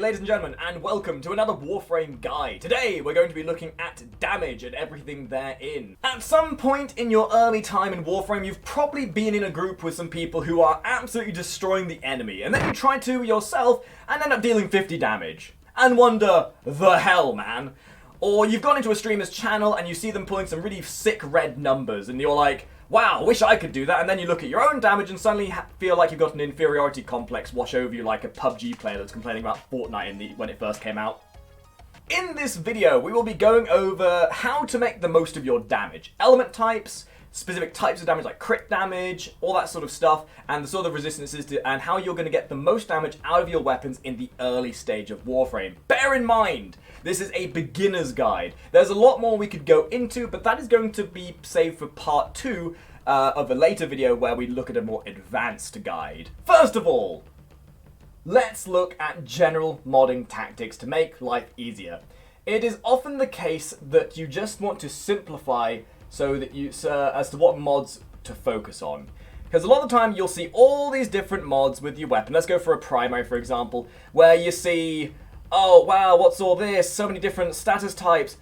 ladies and gentlemen, and welcome to another Warframe guide. Today, we're going to be looking at damage and everything therein. At some point in your early time in Warframe, you've probably been in a group with some people who are absolutely destroying the enemy, and then you try to yourself and end up dealing 50 damage. And wonder, the hell, man? Or you've gone into a streamer's channel and you see them pulling some really sick red numbers, and you're like, wow, wish I could do that, and then you look at your own damage and suddenly feel like you've got an inferiority complex wash over you like a PUBG player that's complaining about Fortnite when it first came out. In this video, we will be going over how to make the most of your damage. Element types, specific types of damage like crit damage, all that sort of stuff, and the sort of resistances to, and how you're going to get the most damage out of your weapons in the early stage of Warframe. Bear in mind, this is a beginner's guide. There's a lot more we could go into, but that is going to be saved for part 2 of a later video where we look at a more advanced guide. First of all, let's look at general modding tactics to make life easier. It is often the case that you just want to simplify so that as to what mods to focus on. Because a lot of the time you'll see all these different mods with your weapon. Let's go for a primary, for example, where you see, oh wow, what's all this? So many different status types.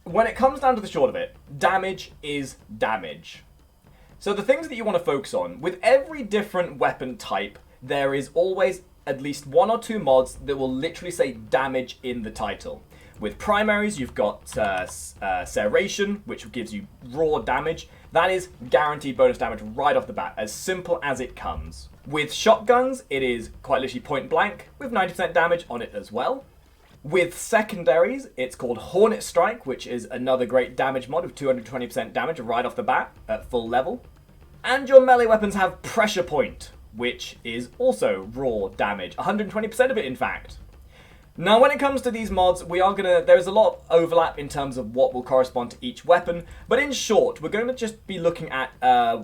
When it comes down to the short of it, damage is damage. So the things that you want to focus on, with every different weapon type, there is always at least 1 or 2 mods that will literally say damage in the title. With primaries, you've got Serration, which gives you raw damage. That is guaranteed bonus damage right off the bat, as simple as it comes. With shotguns, it is quite literally point blank, with 90% damage on it as well. With secondaries, it's called Hornet Strike, which is another great damage mod with 220% damage right off the bat at full level. And your melee weapons have Pressure Point, which is also raw damage, 120% of it in fact. Now when it comes to these mods, there's a lot of overlap in terms of what will correspond to each weapon, but in short, we're going to just be looking at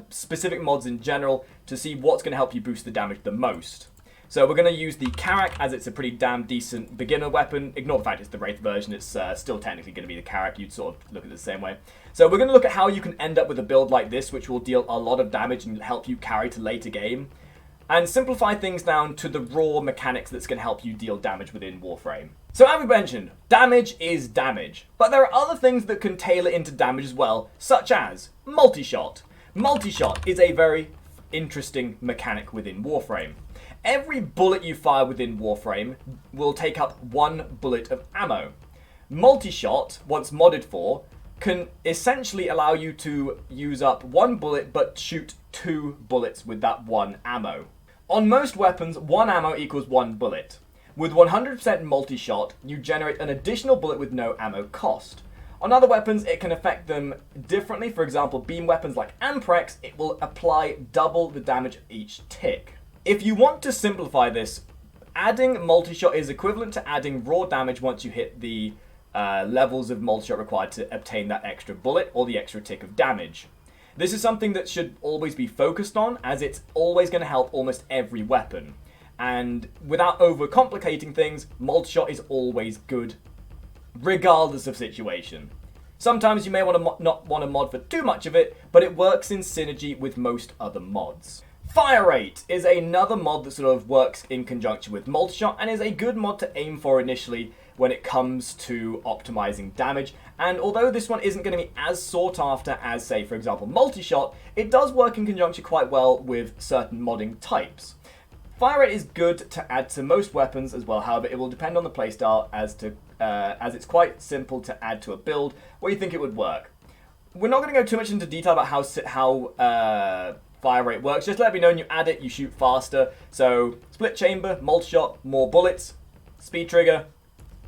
specific mods in general to see what's going to help you boost the damage the most. So we're going to use the Karak as it's a pretty damn decent beginner weapon. Ignore the fact it's the Wraith version, it's still technically going to be the Karak, you'd sort of look at it the same way. So we're going to look at how you can end up with a build like this, which will deal a lot of damage and help you carry to later game. And simplify things down to the raw mechanics that's going to help you deal damage within Warframe. So as we mentioned, damage is damage. But there are other things that can tailor into damage as well, such as multi-shot. Multi-shot is a very interesting mechanic within Warframe. Every bullet you fire within Warframe will take up 1 bullet of ammo. Multi-shot, once modded for, can essentially allow you to use up 1 bullet but shoot 2 bullets with that 1 ammo. On most weapons, 1 ammo equals 1 bullet. With 100% multi-shot, you generate an additional bullet with no ammo cost. On other weapons, it can affect them differently. For example, beam weapons like Amprex, it will apply double the damage each tick. If you want to simplify this, adding multi-shot is equivalent to adding raw damage once you hit the levels of multi-shot required to obtain that extra bullet or the extra tick of damage. This is something that should always be focused on, as it's always going to help almost every weapon. And without overcomplicating things, multi-shot is always good, regardless of situation. Sometimes you may not want to mod for too much of it, but it works in synergy with most other mods. Fire Rate is another mod that sort of works in conjunction with multi-shot and is a good mod to aim for initially when it comes to optimizing damage. And although this one isn't going to be as sought after as, say, for example, multi-shot, it does work in conjunction quite well with certain modding types. Fire Rate is good to add to most weapons as well, however, it will depend on the playstyle as it's quite simple to add to a build where you think it would work. We're not going to go too much into detail about how Fire Rate works. Just let me know when you add it, you shoot faster. So split chamber, multi-shot, more bullets, speed trigger,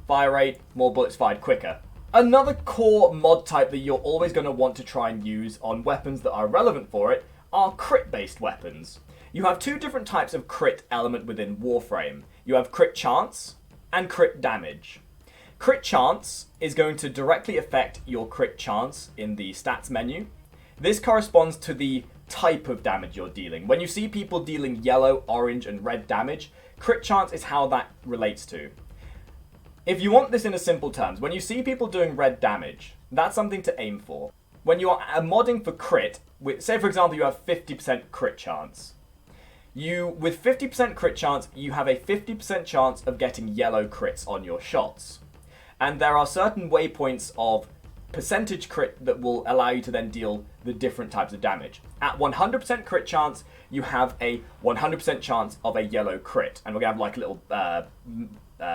fire rate, more bullets fired quicker. Another core mod type that you're always going to want to try and use on weapons that are relevant for it are crit-based weapons. You have 2 different types of crit element within Warframe. You have crit chance and crit damage. Crit chance is going to directly affect your crit chance in the stats menu. This corresponds to the type of damage you're dealing. When you see people dealing yellow, orange, and red damage, crit chance is how that relates to. If you want this in a simple terms, when you see people doing red damage, that's something to aim for. When you are modding for crit, say for example you have 50% crit chance, with 50% crit chance, you have a 50% chance of getting yellow crits on your shots. And there are certain waypoints of percentage crit that will allow you to then deal the different types of damage. At 100% crit chance, you have a 100% chance of a yellow crit. And we're going to have like a little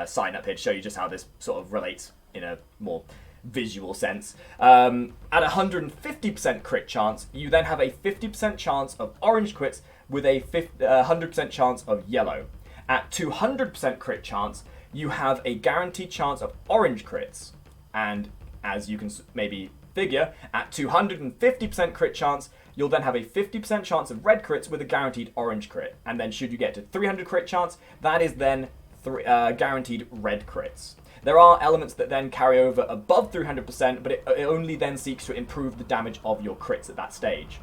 sign up here to show you just how this sort of relates in a more visual sense. At 150% crit chance, you then have a 50% chance of orange crits with a 100% chance of yellow. At 200% crit chance, you have a guaranteed chance of orange crits. And as you can maybe figure, at 250% crit chance, you'll then have a 50% chance of red crits with a guaranteed orange crit. And then should you get to 300 crit chance, that is then guaranteed red crits. There are elements that then carry over above 300%, but it only then seeks to improve the damage of your crits at that stage.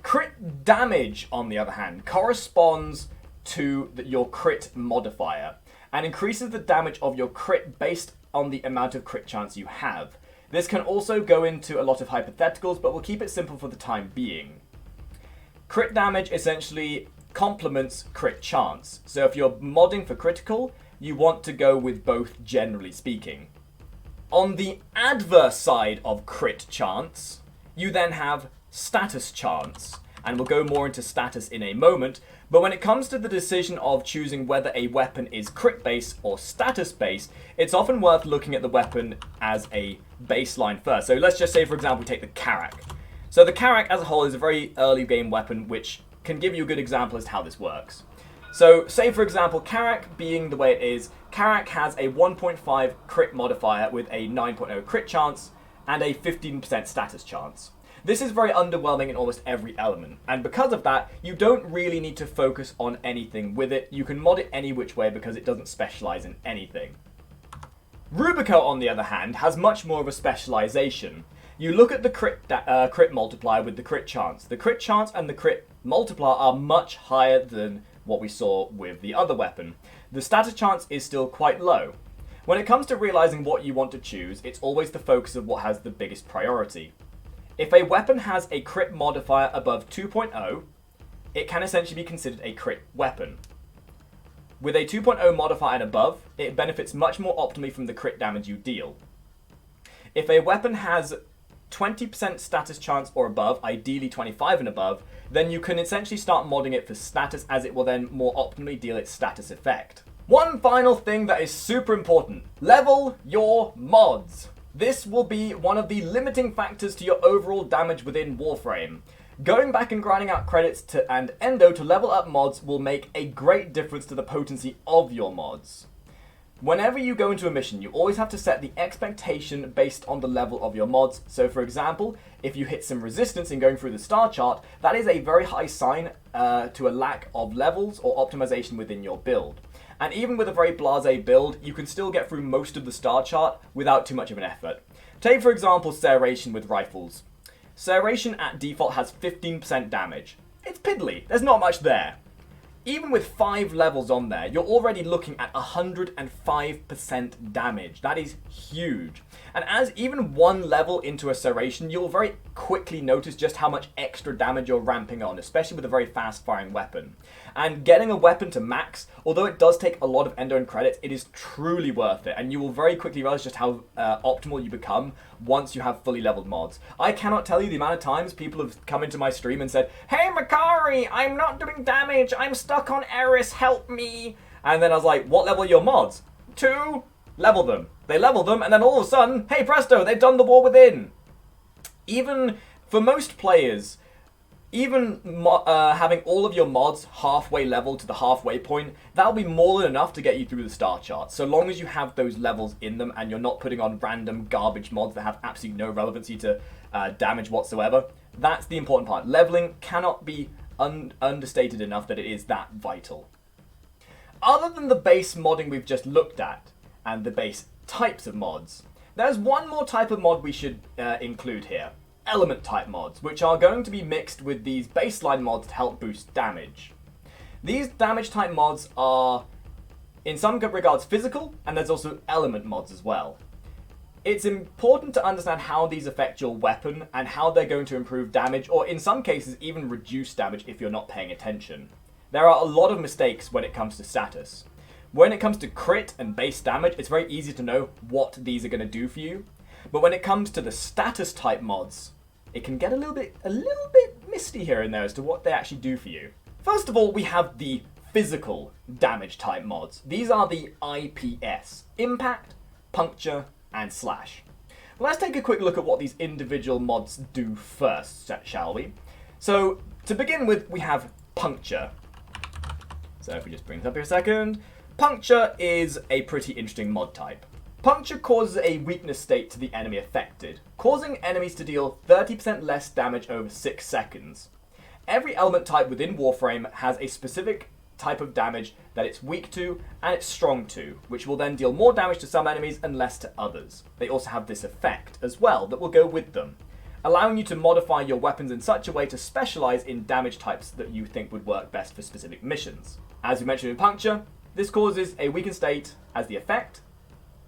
Crit damage, on the other hand, corresponds to your crit modifier and increases the damage of your crit based on the amount of crit chance you have. This can also go into a lot of hypotheticals, but we'll keep it simple for the time being. Crit damage essentially complements crit chance. So if you're modding for critical, you want to go with both, generally speaking. On the adverse side of crit chance, you then have status chance. And we'll go more into status in a moment. But when it comes to the decision of choosing whether a weapon is crit-based or status-based, it's often worth looking at the weapon as a baseline first. So let's just say, for example, we take the Karak. So the Karak as a whole is a very early game weapon, which can give you a good example as to how this works. So say, for example, Karak being the way it is, Karak has a 1.5 crit modifier with a 9.0 crit chance and a 15% status chance. This is very underwhelming in almost every element, and because of that, you don't really need to focus on anything with it. You can mod it any which way because it doesn't specialize in anything. Rubico, on the other hand, has much more of a specialization. You look at the crit multiplier with the crit chance. The crit chance and the crit multiplier are much higher than what we saw with the other weapon. The status chance is still quite low. When it comes to realizing what you want to choose, it's always the focus of what has the biggest priority. If a weapon has a crit modifier above 2.0, it can essentially be considered a crit weapon. With a 2.0 modifier and above, it benefits much more optimally from the crit damage you deal. If a weapon has 20% status chance or above, ideally 25 and above, then you can essentially start modding it for status, as it will then more optimally deal its status effect. One final thing that is super important: level your mods. This will be one of the limiting factors to your overall damage within Warframe. Going back and grinding out credits and endo to level up mods will make a great difference to the potency of your mods. Whenever you go into a mission, you always have to set the expectation based on the level of your mods. So for example, if you hit some resistance in going through the star chart, that is a very high sign to a lack of levels or optimization within your build. And even with a very blasé build, you can still get through most of the star chart without too much of an effort. Take for example Serration with rifles. Serration at default has 15% damage. It's piddly, there's not much there. Even with 5 levels on there, you're already looking at 105% damage. That is huge. And as even 1 level into a Serration, you'll very quickly notice just how much extra damage you're ramping on, especially with a very fast-firing weapon. And getting a weapon to max, although it does take a lot of endo and credits, it is truly worth it. And you will very quickly realize just how optimal you become once you have fully leveled mods. I cannot tell you the amount of times people have come into my stream and said, "Hey Makari, I'm not doing damage, I'm stuck on Eris, help me." And then I was like, "What level are your mods?" 2. Level them. They level them, and then all of a sudden, hey presto, they've done the War Within. Even for most players, even having all of your mods halfway leveled to the halfway point, that'll be more than enough to get you through the star chart. So long as you have those levels in them and you're not putting on random garbage mods that have absolutely no relevancy to damage whatsoever, that's the important part. Leveling cannot be understated enough that it is that vital. Other than the base modding we've just looked at, and the base types of mods, there's one more type of mod we should include here. Element type mods, which are going to be mixed with these baseline mods to help boost damage. These damage type mods are in some regards physical, and there's also element mods as well. It's important to understand how these affect your weapon and how they're going to improve damage, or in some cases even reduce damage if you're not paying attention. There are a lot of mistakes when it comes to status. When it comes to crit and base damage, it's very easy to know what these are going to do for you. But when it comes to the status type mods, it can get a little bit misty here and there as to what they actually do for you. First of all, we have the physical damage type mods. These are the IPS, Impact, Puncture, and Slash. Let's take a quick look at what these individual mods do first, shall we? So, to begin with, we have Puncture. So if we just bring this up here a second. Puncture is a pretty interesting mod type. Puncture causes a weakness state to the enemy affected, causing enemies to deal 30% less damage over 6 seconds. Every element type within Warframe has a specific type of damage that it's weak to and it's strong to, which will then deal more damage to some enemies and less to others. They also have this effect as well that will go with them, allowing you to modify your weapons in such a way to specialize in damage types that you think would work best for specific missions. As we mentioned in Puncture, this causes a weakened state as the effect,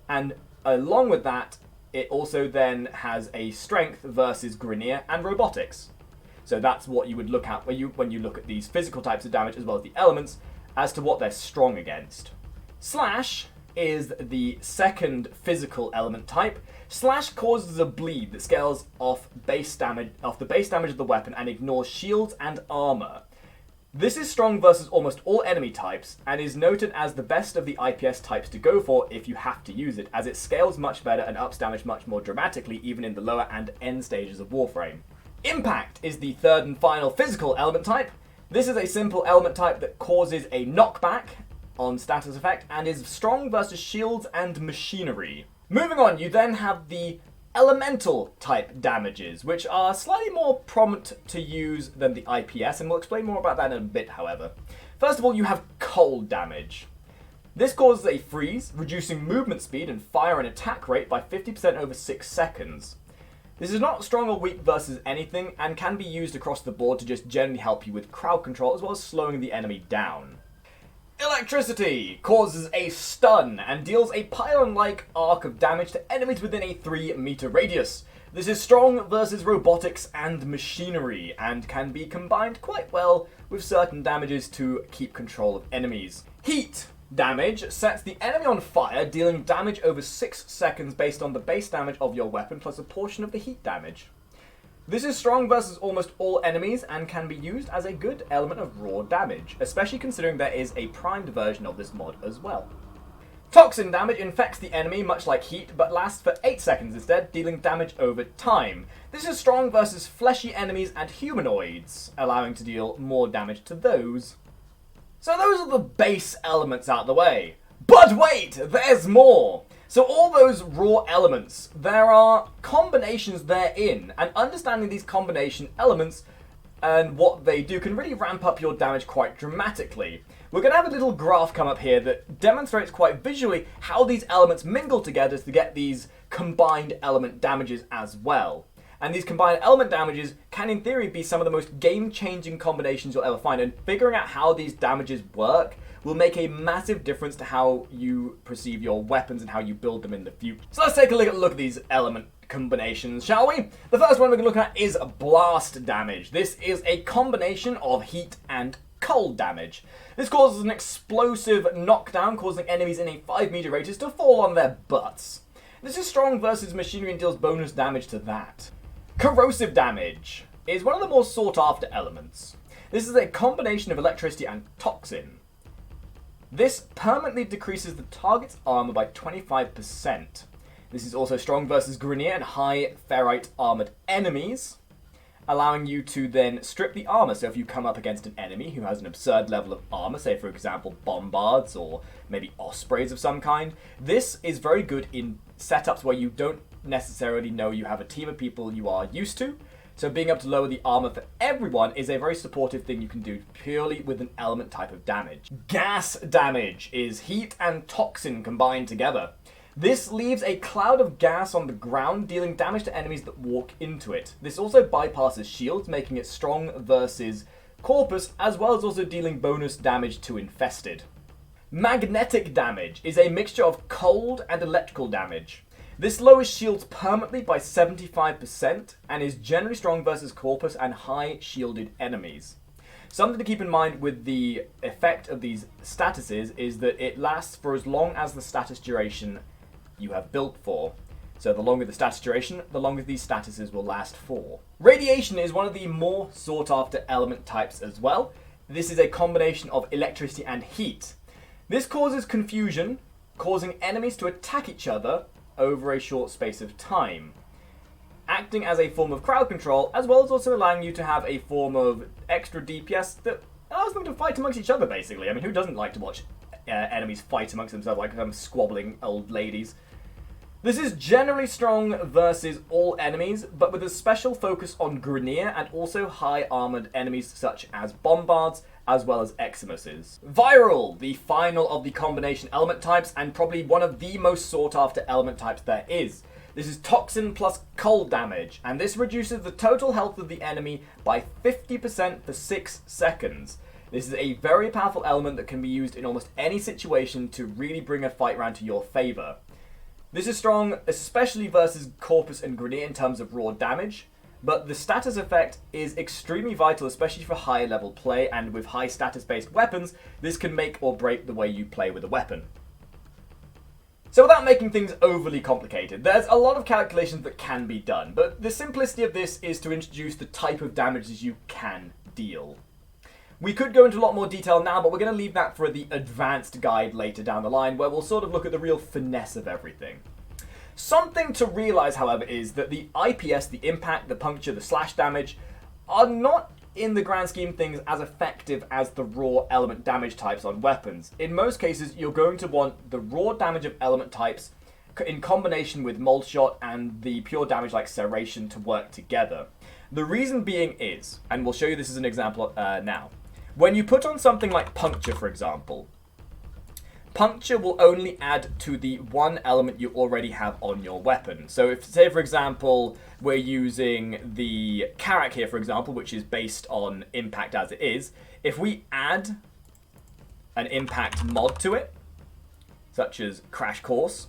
and along with that, it also then has a strength versus Grineer and robotics. So that's what you would look at when you look at these physical types of damage as well as the elements as to what they're strong against. Slash is the second physical element type. Slash causes a bleed that scales off the base damage of the weapon and ignores shields and armor. This is strong versus almost all enemy types, and is noted as the best of the IPS types to go for if you have to use it, as it scales much better and ups damage much more dramatically even in the lower and end stages of Warframe. Impact is the third and final physical element type. This is a simple element type that causes a knockback on status effect, and is strong versus shields and machinery. Moving on, you then have the elemental type damages, which are slightly more prominent to use than the IPS, and we'll explain more about that in a bit, however. First of all, you have cold damage. This causes a freeze, reducing movement speed and fire and attack rate by 50% over 6 seconds. This is not strong or weak versus anything, and can be used across the board to just generally help you with crowd control, as well as slowing the enemy down. Electricity causes a stun and deals a pylon-like arc of damage to enemies within a 3-meter radius. This is strong versus robotics and machinery, and can be combined quite well with certain damages to keep control of enemies. Heat damage sets the enemy on fire, dealing damage over 6 seconds based on the base damage of your weapon plus a portion of the heat damage. This is strong versus almost all enemies and can be used as a good element of raw damage, especially considering there is a primed version of this mod as well. Toxin Damage infects the enemy much like heat, but lasts for 8 seconds instead, dealing damage over time. This is strong versus fleshy enemies and humanoids, allowing to deal more damage to those. So those are the base elements out the way. But wait, there's more! So all those raw elements, there are combinations therein, and understanding these combination elements and what they do can really ramp up your damage quite dramatically. We're going to have a little graph come up here that demonstrates quite visually how these elements mingle together to get these combined element damages as well. And these combined element damages can in theory be some of the most game-changing combinations you'll ever find, and figuring out how these damages work will make a massive difference to how you perceive your weapons and how you build them in the future. So let's take a look at these element combinations, shall we? The first one we're going to look at is blast damage. This is a combination of heat and cold damage. This causes an explosive knockdown, causing enemies in a 5-meter radius to fall on their butts. This is strong versus machinery and deals bonus damage to that. Corrosive damage is one of the more sought after elements. This is a combination of electricity and toxin. This permanently decreases the target's armor by 25%. This is also strong versus Grineer and high ferrite armored enemies, allowing you to then strip the armor. So if you come up against an enemy who has an absurd level of armor, say for example bombards or maybe ospreys of some kind, this is very good in setups where you don't necessarily know you have a team of people you are used to. So being able to lower the armor for everyone is a very supportive thing you can do purely with an element type of damage. Gas damage is heat and toxin combined together. This leaves a cloud of gas on the ground, dealing damage to enemies that walk into it. This also bypasses shields, making it strong versus corpus, as well as also dealing bonus damage to infested. Magnetic damage is a mixture of cold and electrical damage. This lowers shields permanently by 75% and is generally strong versus corpus and high shielded enemies. Something to keep in mind with the effect of these statuses is that it lasts for as long as the status duration you have built for. So the longer the status duration, the longer these statuses will last for. Radiation is one of the more sought after element types as well. This is a combination of electricity and heat. This causes confusion, causing enemies to attack each other over a short space of time, acting as a form of crowd control, as well as also allowing you to have a form of extra DPS that allows them to fight amongst each other, basically. I mean, who doesn't like to watch enemies fight amongst themselves like squabbling old ladies? This is generally strong versus all enemies, but with a special focus on Grineer and also high armored enemies such as Bombards, as well as Eximuses. Viral, the final of the combination element types, and probably one of the most sought after element types there is. This is Toxin plus Cold Damage, and this reduces the total health of the enemy by 50% for 6 seconds. This is a very powerful element that can be used in almost any situation to really bring a fight round to your favour. This is strong, especially versus Corpus and Grineer in terms of raw damage, but the status effect is extremely vital, especially for higher level play, and with high status based weapons, this can make or break the way you play with a weapon. So without making things overly complicated, there's a lot of calculations that can be done, but the simplicity of this is to introduce the type of damages you can deal. We could go into a lot more detail now, but we're going to leave that for the advanced guide later down the line, where we'll sort of look at the real finesse of everything. Something to realise, however, is that the IPS, the impact, the puncture, the slash damage, are not, in the grand scheme of things, as effective as the raw element damage types on weapons. In most cases, you're going to want the raw damage of element types in combination with mold shot and the pure damage like serration to work together. The reason being is, and we'll show you this as an example now, when you put on something like Puncture, for example, Puncture will only add to the one element you already have on your weapon. So if, say for example, we're using the Karak here, for example, which is based on impact as it is, if we add an impact mod to it, such as Crash Course,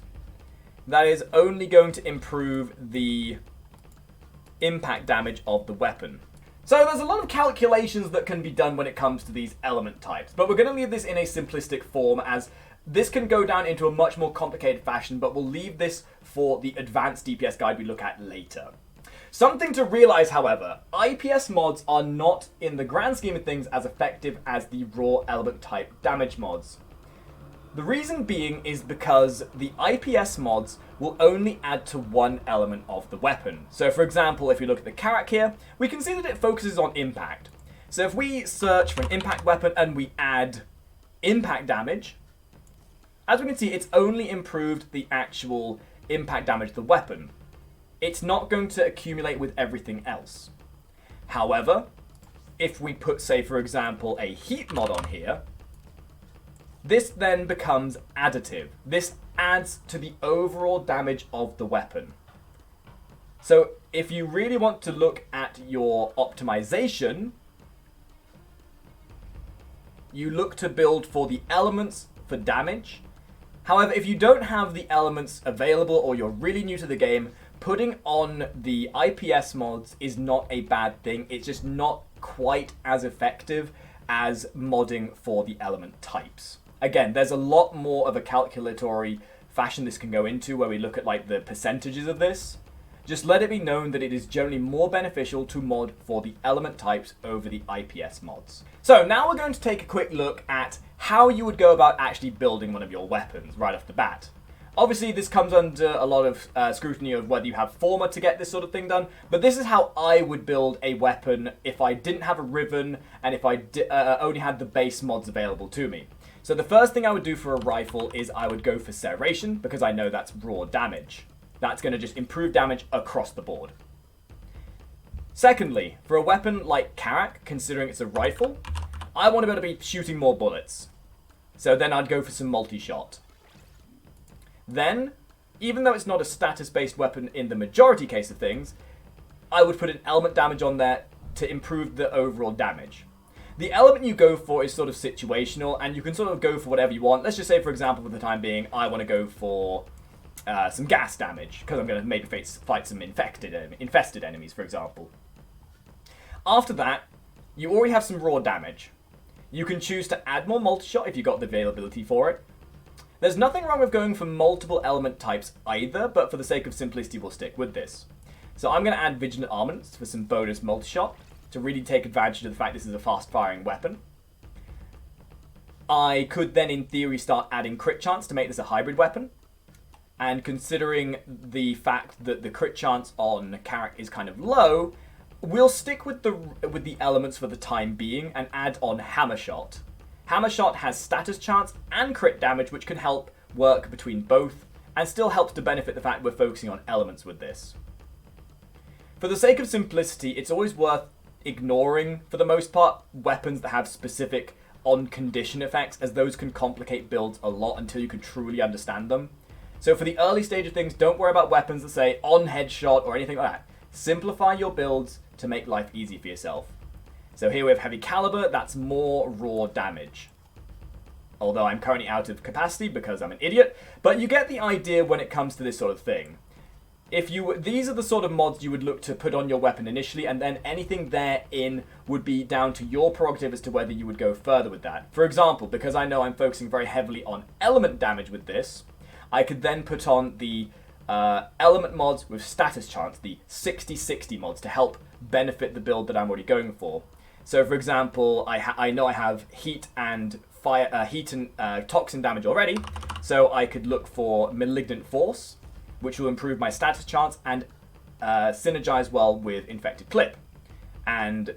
that is only going to improve the impact damage of the weapon. So there's a lot of calculations that can be done when it comes to these element types, but we're going to leave this in a simplistic form, as this can go down into a much more complicated fashion, but we'll leave this for the advanced DPS guide we look at later. Something to realise, however, IPS mods are not, in the grand scheme of things, as effective as the raw element type damage mods. The reason being is because the IPS mods will only add to one element of the weapon. So for example, if you look at the Karak here, we can see that it focuses on impact. So if we search for an impact weapon and we add impact damage, as we can see, it's only improved the actual impact damage of the weapon. It's not going to accumulate with everything else. However, if we put, say for example, a heat mod on here, this then becomes additive. This adds to the overall damage of the weapon. So if you really want to look at your optimization, you look to build for the elements for damage. However, if you don't have the elements available or you're really new to the game, putting on the IPS mods is not a bad thing. It's just not quite as effective as modding for the element types. Again, there's a lot more of a calculatory fashion this can go into, where we look at like the percentages of this. Just let it be known that it is generally more beneficial to mod for the element types over the IPS mods. So now we're going to take a quick look at how you would go about actually building one of your weapons right off the bat. Obviously, this comes under a lot of scrutiny of whether you have Forma to get this sort of thing done, but this is how I would build a weapon if I didn't have a Riven and if I only had the base mods available to me. So the first thing I would do for a rifle is I would go for Serration, because I know that's raw damage. That's going to just improve damage across the board. Secondly, for a weapon like Karak, considering it's a rifle, I want to be able to be shooting more bullets. So then I'd go for some multi-shot. Then, even though it's not a status-based weapon in the majority case of things, I would put an element damage on there to improve the overall damage. The element you go for is sort of situational, and you can sort of go for whatever you want. Let's just say, for example, for the time being, I want to go for some gas damage, because I'm going to maybe fight some infested enemies, for example. After that, you already have some raw damage. You can choose to add more multi-shot if you've got the availability for it. There's nothing wrong with going for multiple element types either, but for the sake of simplicity, we'll stick with this. So I'm going to add Vigilant Armaments for some bonus multi-shot to really take advantage of the fact this is a fast-firing weapon. I could then, in theory, start adding crit chance to make this a hybrid weapon. And considering the fact that the crit chance on Carrack is kind of low, we'll stick with the elements for the time being and add on Hammer Shot. Hammer Shot has status chance and crit damage, which can help work between both, and still helps to benefit the fact we're focusing on elements with this. For the sake of simplicity, it's always worth ignoring, for the most part, weapons that have specific on-condition effects, as those can complicate builds a lot until you can truly understand them. So for the early stage of things, don't worry about weapons that say on headshot or anything like that. Simplify your builds to make life easy for yourself. So here we have Heavy Caliber, that's more raw damage. Although I'm currently out of capacity because I'm an idiot, but you get the idea when it comes to this sort of thing. These are the sort of mods you would look to put on your weapon initially, and then anything therein would be down to your prerogative as to whether you would go further with that. For example, because I know I'm focusing very heavily on element damage with this, I could then put on the element mods with status chance, the 60-60 mods, to help benefit the build that I'm already going for. So, for example, I know I have heat and toxin damage already, so I could look for Malignant Force, which will improve my status chance and synergize well with Infected Clip. And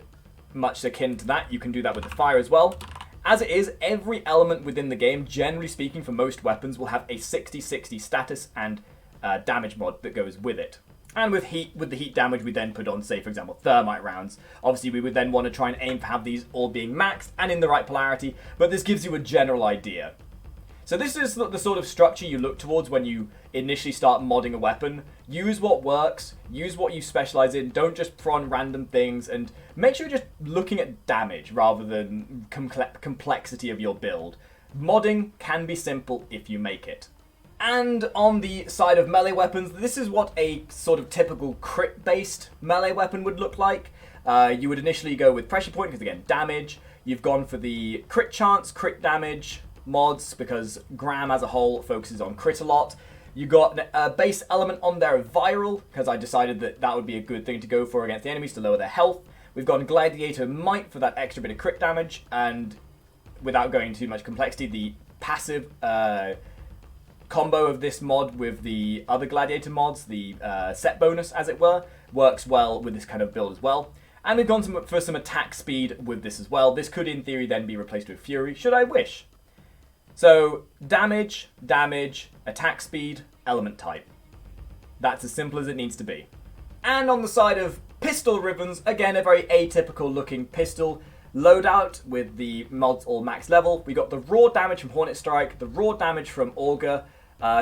much akin to that, you can do that with the fire as well. As it is, every element within the game, generally speaking for most weapons, will have a 60-60 status and damage mod that goes with it. And with the heat damage, we then put on, say, for example, thermite rounds. Obviously, we would then want to try and aim for have these all being maxed and in the right polarity, but this gives you a general idea. So this is the sort of structure you look towards when you initially start modding a weapon. Use what works, use what you specialize in, don't just prawn random things, and make sure you're just looking at damage rather than complexity of your build. Modding can be simple if you make it. And on the side of melee weapons, this is what a sort of typical crit-based melee weapon would look like. You would initially go with Pressure Point, because again, damage. You've gone for the crit chance, crit damage mods, because Graham as a whole focuses on crit a lot. You got a base element on there of Viral, because I decided that would be a good thing to go for against the enemies to lower their health. We've got Gladiator Might for that extra bit of crit damage, and without going into too much complexity, the passive combo of this mod with the other Gladiator mods, the set bonus as it were, works well with this kind of build as well. And we've gone for some attack speed with this as well. This could in theory then be replaced with Fury, should I wish. So damage, attack speed, element type. That's as simple as it needs to be. And on the side of pistol ribbons, again a very atypical looking pistol loadout with the mods all max level. We got the raw damage from Hornet Strike, the raw damage from Augur.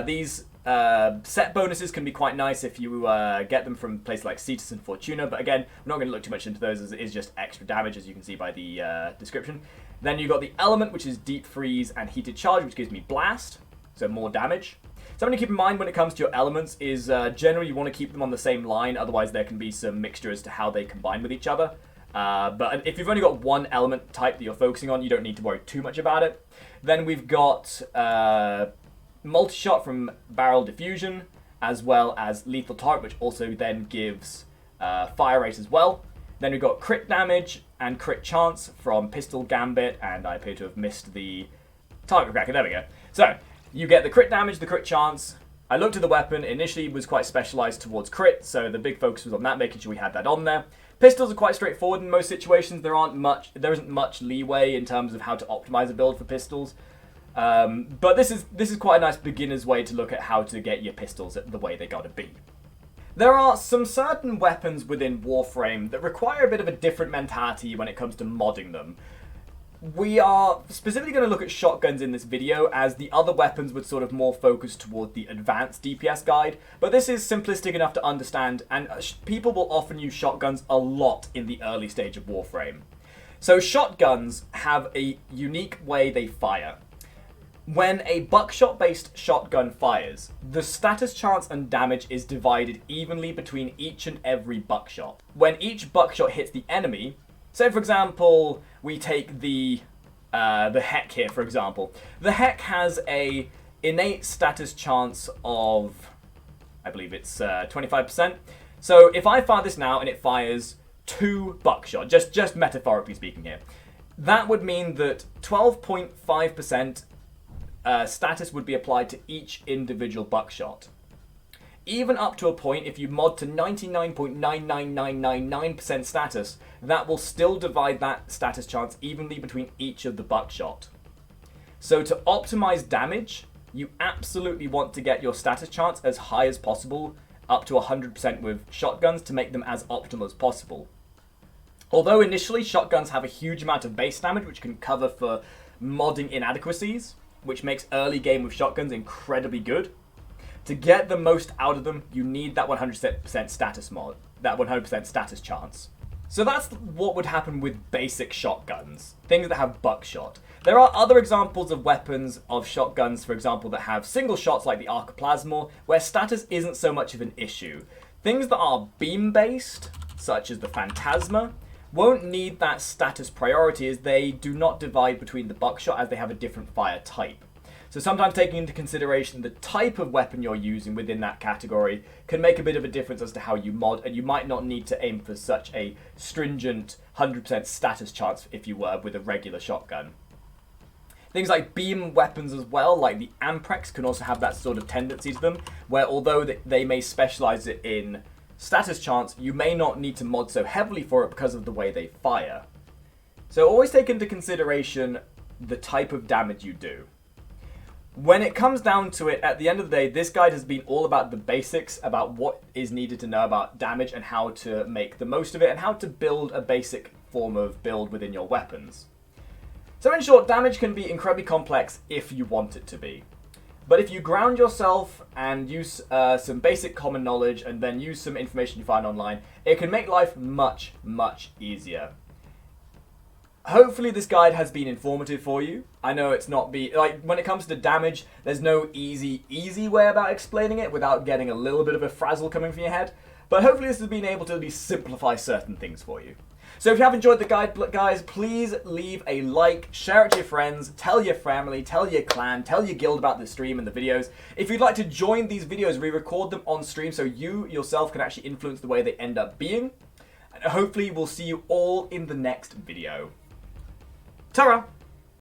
These set bonuses can be quite nice if you get them from places like Cetus and Fortuna, but again, we're not going to look too much into those as it is just extra damage, as you can see by the description. Then you got the element, which is Deep Freeze and Heated Charge, which gives me Blast, so more damage. Something to keep in mind when it comes to your elements is generally you want to keep them on the same line, otherwise there can be some mixture as to how they combine with each other. But if you've only got one element type that you're focusing on, you don't need to worry too much about it. Then we've got Multi-Shot from Barrel Diffusion, as well as Lethal Target, which also then gives Fire Rate as well. Then we've got Crit Damage and Crit Chance from Pistol Gambit, and I appear to have missed the Target Cracker. There we go. So, you get the Crit Damage, the Crit Chance. I looked at the weapon. Initially, it was quite specialized towards crit, so the big focus was on that, making sure we had that on there. Pistols are quite straightforward in most situations. There isn't much leeway in terms of how to optimize a build for pistols. But this is quite a nice beginner's way to look at how to get your pistols the way they gotta be. There are some certain weapons within Warframe that require a bit of a different mentality when it comes to modding them. We are specifically going to look at shotguns in this video, as the other weapons would sort of more focus toward the advanced DPS guide, but this is simplistic enough to understand, and people will often use shotguns a lot in the early stage of Warframe. So shotguns have a unique way they fire. When a buckshot-based shotgun fires, the status chance and damage is divided evenly between each and every buckshot. When each buckshot hits the enemy, Say, for example, we take the Heck here, for example. The Heck has a innate status chance of, I believe it's 25%. So if I fire this now and it fires 2 buckshot, just metaphorically speaking here, that would mean that 12.5% status would be applied to each individual buckshot. Even up to a point, if you mod to 99.99999% status, that will still divide that status chance evenly between each of the buckshot. So to optimize damage, you absolutely want to get your status chance as high as possible, up to 100% with shotguns to make them as optimal as possible. Although initially shotguns have a huge amount of base damage which can cover for modding inadequacies, which makes early game with shotguns incredibly good. To get the most out of them, you need that 100% status mod, that 100% status chance. So that's what would happen with basic shotguns, things that have buckshot. There are other examples of weapons of shotguns, for example, that have single shots like the Arcoplasmor, where status isn't so much of an issue. Things that are beam-based, such as the Phantasma, won't need that status priority as they do not divide between the buckshot as they have a different fire type. So sometimes taking into consideration the type of weapon you're using within that category can make a bit of a difference as to how you mod, and you might not need to aim for such a stringent 100% status chance if you were with a regular shotgun. Things like beam weapons as well, like the Amprex, can also have that sort of tendency to them, where although they may specialize it in status chance, you may not need to mod so heavily for it because of the way they fire. So always take into consideration the type of damage you do. When it comes down to it, at the end of the day, this guide has been all about the basics, about what is needed to know about damage and how to make the most of it, and how to build a basic form of build within your weapons. So in short, damage can be incredibly complex if you want it to be. But if you ground yourself and use some basic common knowledge and then use some information you find online, it can make life much, much easier. Hopefully this guide has been informative for you. I know it's not when it comes to damage, there's no easy way about explaining it without getting a little bit of a frazzle coming from your head. But hopefully this has been able to at least simplify certain things for you. So if you have enjoyed the guide, guys, please leave a like, share it to your friends, tell your family, tell your clan, tell your guild about the stream and the videos. If you'd like to join these videos, we record them on stream so you yourself can actually influence the way they end up being. And hopefully we'll see you all in the next video. Ta-ra!